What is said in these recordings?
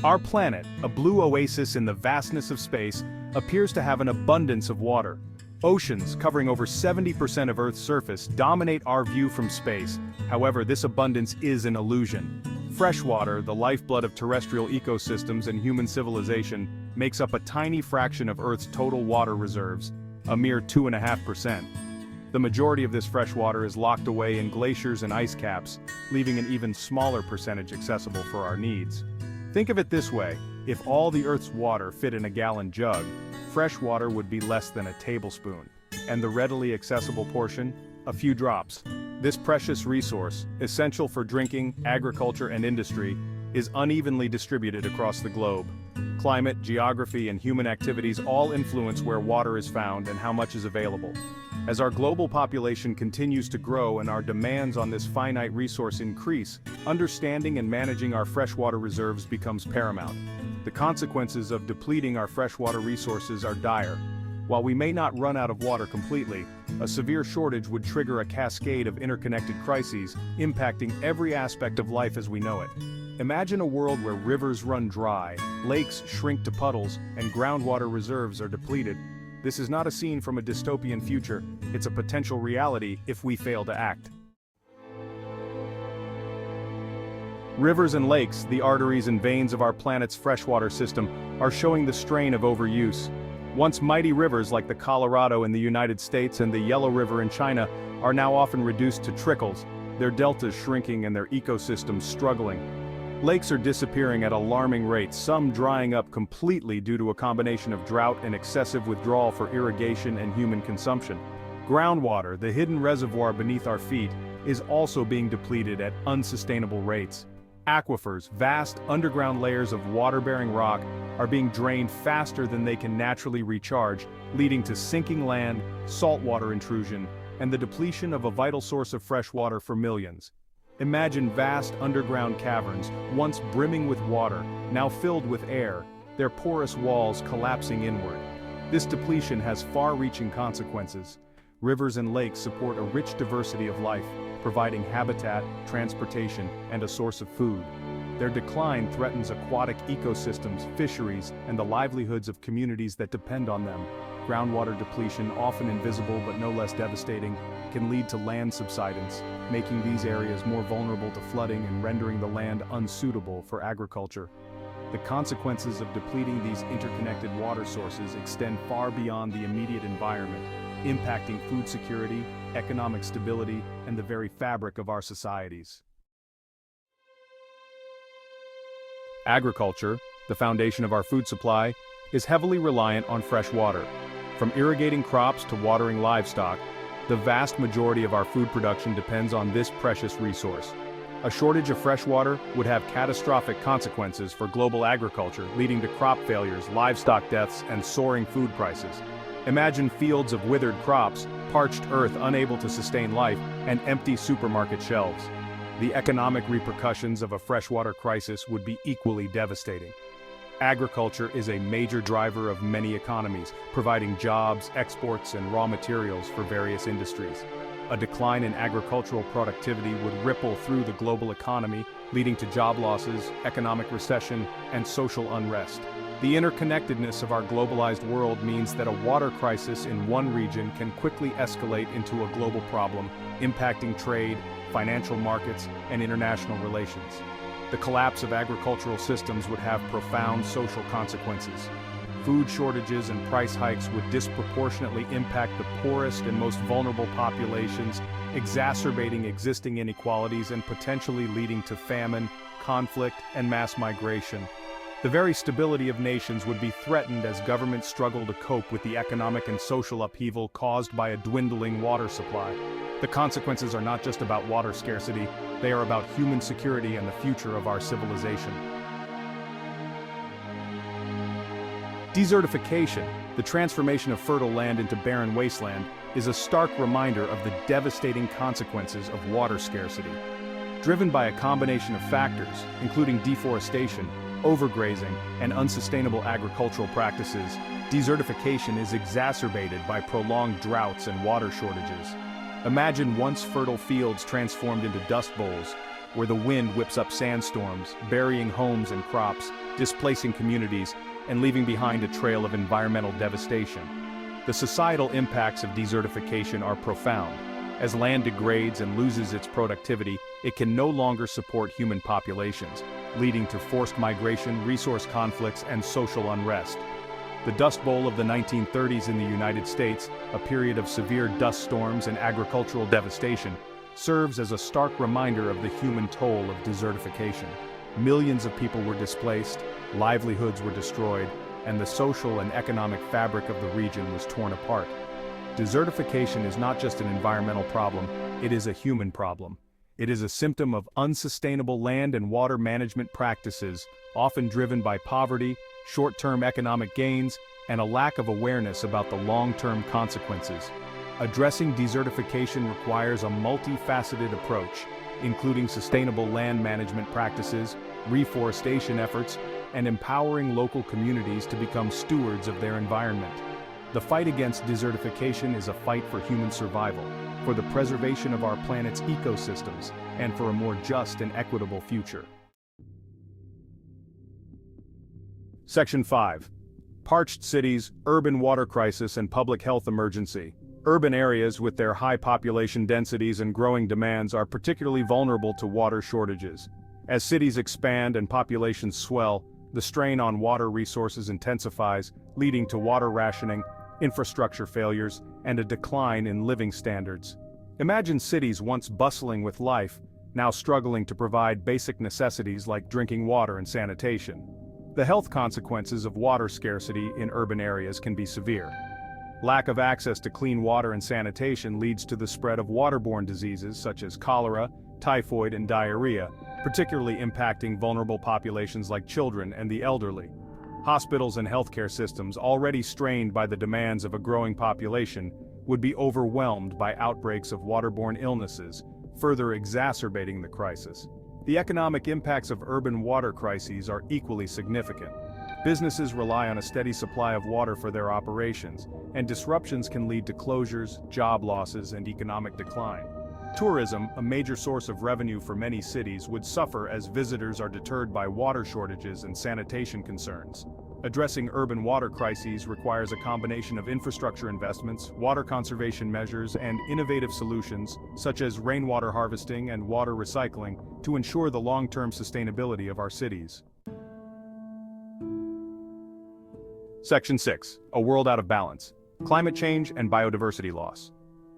Our planet, a blue oasis in the vastness of space, appears to have an abundance of water. Oceans, covering over 70% of Earth's surface, dominate our view from space. However, this abundance is an illusion. Freshwater, the lifeblood of terrestrial ecosystems and human civilization, makes up a tiny fraction of Earth's total water reserves, a mere 2.5%. The majority of this fresh water is locked away in glaciers and ice caps, leaving an even smaller percentage accessible for our needs. Think of it this way: if all the Earth's water fit in a gallon jug, fresh water would be less than a tablespoon. And the readily accessible portion? A few drops. This precious resource, essential for drinking, agriculture, and industry, is unevenly distributed across the globe. Climate, geography, and human activities all influence where water is found and how much is available. As our global population continues to grow and our demands on this finite resource increase, understanding and managing our freshwater reserves becomes paramount. The consequences of depleting our freshwater resources are dire. While we may not run out of water completely, a severe shortage would trigger a cascade of interconnected crises, impacting every aspect of life as we know it. Imagine a world where rivers run dry, lakes shrink to puddles, and groundwater reserves are depleted. This is not a scene from a dystopian future, it's a potential reality if we fail to act. Rivers and lakes, the arteries and veins of our planet's freshwater system, are showing the strain of overuse. Once mighty rivers like the Colorado in the United States and the Yellow River in China are now often reduced to trickles, their deltas shrinking and their ecosystems struggling. Lakes are disappearing at alarming rates, some drying up completely due to a combination of drought and excessive withdrawal for irrigation and human consumption. Groundwater, the hidden reservoir beneath our feet, is also being depleted at unsustainable rates. Aquifers, vast underground layers of water-bearing rock, are being drained faster than they can naturally recharge, leading to sinking land, saltwater intrusion, and the depletion of a vital source of fresh water for millions. Imagine vast underground caverns, once brimming with water, now filled with air, their porous walls collapsing inward. This depletion has far-reaching consequences. Rivers and lakes support a rich diversity of life, providing habitat, transportation, and a source of food. Their decline threatens aquatic ecosystems, fisheries, and the livelihoods of communities that depend on them. Groundwater depletion, often invisible but no less devastating, can lead to land subsidence, making these areas more vulnerable to flooding and rendering the land unsuitable for agriculture. The consequences of depleting these interconnected water sources extend far beyond the immediate environment, impacting food security, economic stability, and the very fabric of our societies. Agriculture, the foundation of our food supply, is heavily reliant on fresh water. From irrigating crops to watering livestock, the vast majority of our food production depends on this precious resource. A shortage of fresh water would have catastrophic consequences for global agriculture, leading to crop failures, livestock deaths, and soaring food prices. Imagine fields of withered crops, parched earth unable to sustain life, and empty supermarket shelves. The economic repercussions of a freshwater crisis would be equally devastating. Agriculture is a major driver of many economies, providing jobs, exports, and raw materials for various industries. A decline in agricultural productivity would ripple through the global economy, leading to job losses, economic recession, and social unrest. The interconnectedness of our globalized world means that a water crisis in one region can quickly escalate into a global problem, impacting trade, financial markets, and international relations. The collapse of agricultural systems would have profound social consequences. Food shortages and price hikes would disproportionately impact the poorest and most vulnerable populations, exacerbating existing inequalities and potentially leading to famine, conflict, and mass migration. The very stability of nations would be threatened as governments struggle to cope with the economic and social upheaval caused by a dwindling water supply. The consequences are not just about water scarcity, they are about human security and the future of our civilization. Desertification, the transformation of fertile land into barren wasteland, is a stark reminder of the devastating consequences of water scarcity. Driven by a combination of factors, including deforestation, overgrazing, and unsustainable agricultural practices, desertification is exacerbated by prolonged droughts and water shortages. Imagine once fertile fields transformed into dust bowls, where the wind whips up sandstorms, burying homes and crops, displacing communities, and leaving behind a trail of environmental devastation. The societal impacts of desertification are profound. As land degrades and loses its productivity, it can no longer support human populations, leading to forced migration, resource conflicts, and social unrest. The Dust Bowl of the 1930s in the United States, a period of severe dust storms and agricultural devastation, serves as a stark reminder of the human toll of desertification. Millions of people were displaced, livelihoods were destroyed, and the social and economic fabric of the region was torn apart. Desertification is not just an environmental problem, it is a human problem. It is a symptom of unsustainable land and water management practices, often driven by poverty, short-term economic gains, and a lack of awareness about the long-term consequences. Addressing desertification requires a multifaceted approach, including sustainable land management practices, reforestation efforts, and empowering local communities to become stewards of their environment. The fight against desertification is a fight for human survival, for the preservation of our planet's ecosystems, and for a more just and equitable future. Section 5. Parched cities, urban water crisis and public health emergency. Urban areas with their high population densities and growing demands are particularly vulnerable to water shortages. As cities expand and populations swell, the strain on water resources intensifies, leading to water rationing, infrastructure failures, and a decline in living standards. Imagine cities once bustling with life, now struggling to provide basic necessities like drinking water and sanitation. The health consequences of water scarcity in urban areas can be severe. Lack of access to clean water and sanitation leads to the spread of waterborne diseases such as cholera, typhoid, and diarrhea, particularly impacting vulnerable populations like children and the elderly. Hospitals and healthcare systems, already strained by the demands of a growing population, would be overwhelmed by outbreaks of waterborne illnesses, further exacerbating the crisis. The economic impacts of urban water crises are equally significant. Businesses rely on a steady supply of water for their operations, and disruptions can lead to closures, job losses, and economic decline. Tourism, a major source of revenue for many cities, would suffer as visitors are deterred by water shortages and sanitation concerns. Addressing urban water crises requires a combination of infrastructure investments, water conservation measures, and innovative solutions, such as rainwater harvesting and water recycling, to ensure the long-term sustainability of our cities. Section 6. A world out of balance. Climate change and biodiversity loss.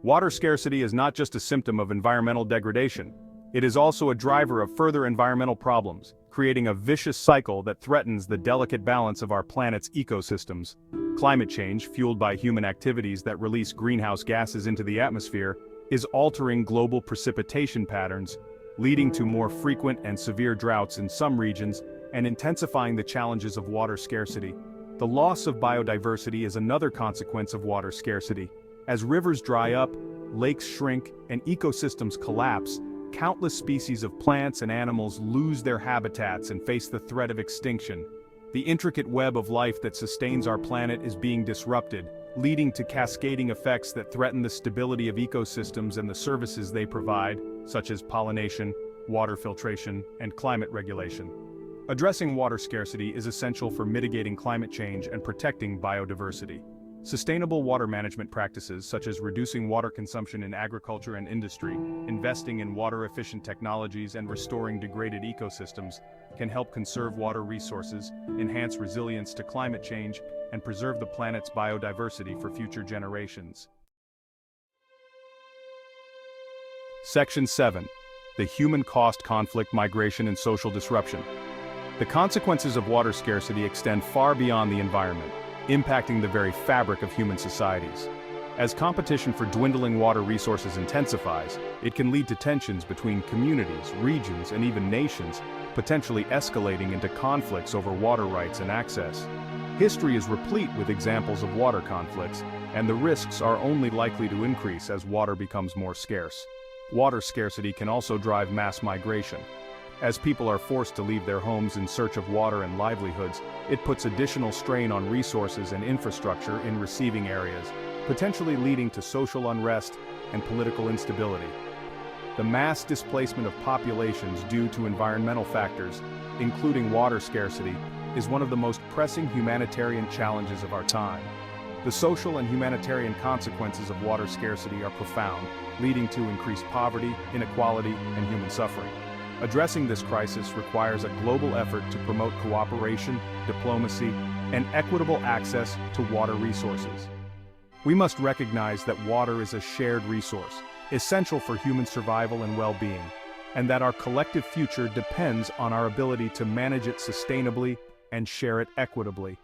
Water scarcity is not just a symptom of environmental degradation. It is also a driver of further environmental problems, creating a vicious cycle that threatens the delicate balance of our planet's ecosystems. Climate change, fueled by human activities that release greenhouse gases into the atmosphere, is altering global precipitation patterns, leading to more frequent and severe droughts in some regions, and intensifying the challenges of water scarcity. The loss of biodiversity is another consequence of water scarcity. As rivers dry up, lakes shrink, and ecosystems collapse, countless species of plants and animals lose their habitats and face the threat of extinction. The intricate web of life that sustains our planet is being disrupted, leading to cascading effects that threaten the stability of ecosystems and the services they provide, such as pollination, water filtration, and climate regulation. Addressing water scarcity is essential for mitigating climate change and protecting biodiversity. Sustainable water management practices such as reducing water consumption in agriculture and industry, investing in water-efficient technologies, and restoring degraded ecosystems can help conserve water resources, enhance resilience to climate change, and preserve the planet's biodiversity for future generations. Section 7. The human cost, conflict, migration, and social disruption. The consequences of water scarcity extend far beyond the environment, impacting the very fabric of human societies. As competition for dwindling water resources intensifies, it can lead to tensions between communities, regions, and even nations, potentially escalating into conflicts over water rights and access. History is replete with examples of water conflicts, and the risks are only likely to increase as water becomes more scarce. Water scarcity can also drive mass migration. As people are forced to leave their homes in search of water and livelihoods, it puts additional strain on resources and infrastructure in receiving areas, potentially leading to social unrest and political instability. The mass displacement of populations due to environmental factors, including water scarcity, is one of the most pressing humanitarian challenges of our time. The social and humanitarian consequences of water scarcity are profound, leading to increased poverty, inequality, and human suffering. Addressing this crisis requires a global effort to promote cooperation, diplomacy, and equitable access to water resources. We must recognize that water is a shared resource, essential for human survival and well-being, and that our collective future depends on our ability to manage it sustainably and share it equitably.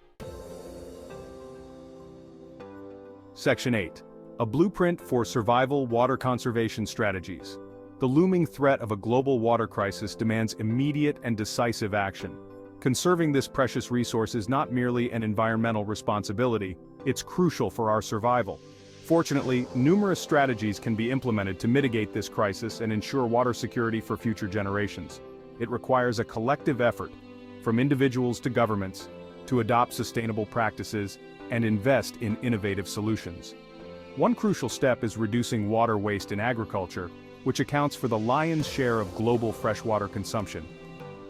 Section 8. A blueprint for survival water conservation strategies. The looming threat of a global water crisis demands immediate and decisive action. Conserving this precious resource is not merely an environmental responsibility, it's crucial for our survival. Fortunately, numerous strategies can be implemented to mitigate this crisis and ensure water security for future generations. It requires a collective effort, from individuals to governments, to adopt sustainable practices and invest in innovative solutions. One crucial step is reducing water waste in agriculture, which accounts for the lion's share of global freshwater consumption.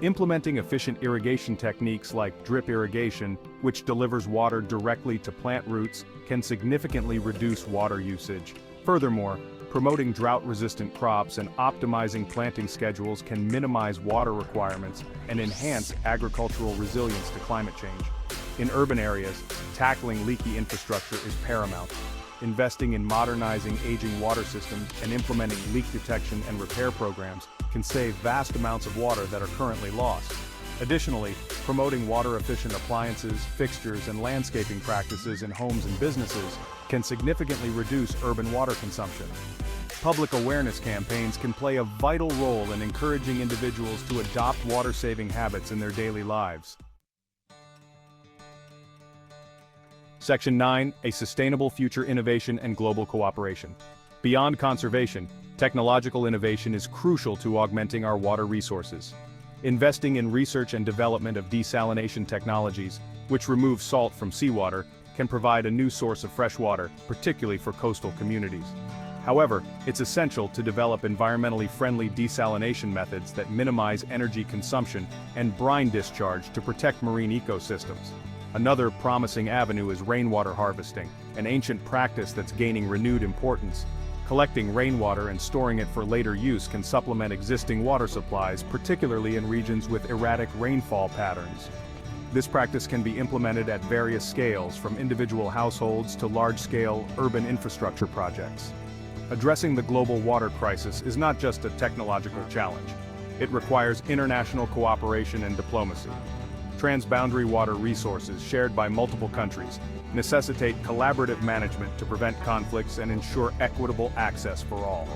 Implementing efficient irrigation techniques like drip irrigation, which delivers water directly to plant roots, can significantly reduce water usage. Furthermore, promoting drought-resistant crops and optimizing planting schedules can minimize water requirements and enhance agricultural resilience to climate change. In urban areas, tackling leaky infrastructure is paramount. Investing in modernizing aging water systems and implementing leak detection and repair programs can save vast amounts of water that are currently lost. Additionally, promoting water-efficient appliances, fixtures, and landscaping practices in homes and businesses can significantly reduce urban water consumption. Public awareness campaigns can play a vital role in encouraging individuals to adopt water-saving habits in their daily lives. Section 9. A sustainable future innovation and global cooperation. Beyond conservation, technological innovation is crucial to augmenting our water resources. Investing in research and development of desalination technologies, which remove salt from seawater, can provide a new source of fresh water, particularly for coastal communities. However, it's essential to develop environmentally friendly desalination methods that minimize energy consumption and brine discharge to protect marine ecosystems. Another promising avenue is rainwater harvesting, an ancient practice that's gaining renewed importance. Collecting rainwater and storing it for later use can supplement existing water supplies, particularly in regions with erratic rainfall patterns. This practice can be implemented at various scales, from individual households to large-scale urban infrastructure projects. Addressing the global water crisis is not just a technological challenge. It requires international cooperation and diplomacy. Transboundary water resources shared by multiple countries necessitate collaborative management to prevent conflicts and ensure equitable access for all.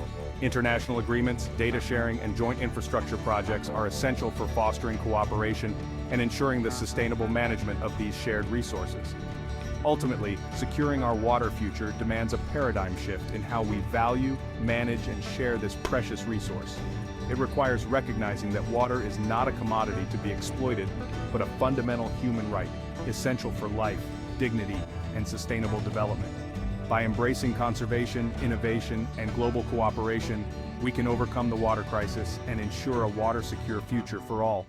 International agreements, data sharing, and joint infrastructure projects are essential for fostering cooperation and ensuring the sustainable management of these shared resources. Ultimately, securing our water future demands a paradigm shift in how we value, manage, and share this precious resource. It requires recognizing that water is not a commodity to be exploited, but a fundamental human right, essential for life, dignity, and sustainable development. By embracing conservation, innovation, and global cooperation, we can overcome the water crisis and ensure a water-secure future for all.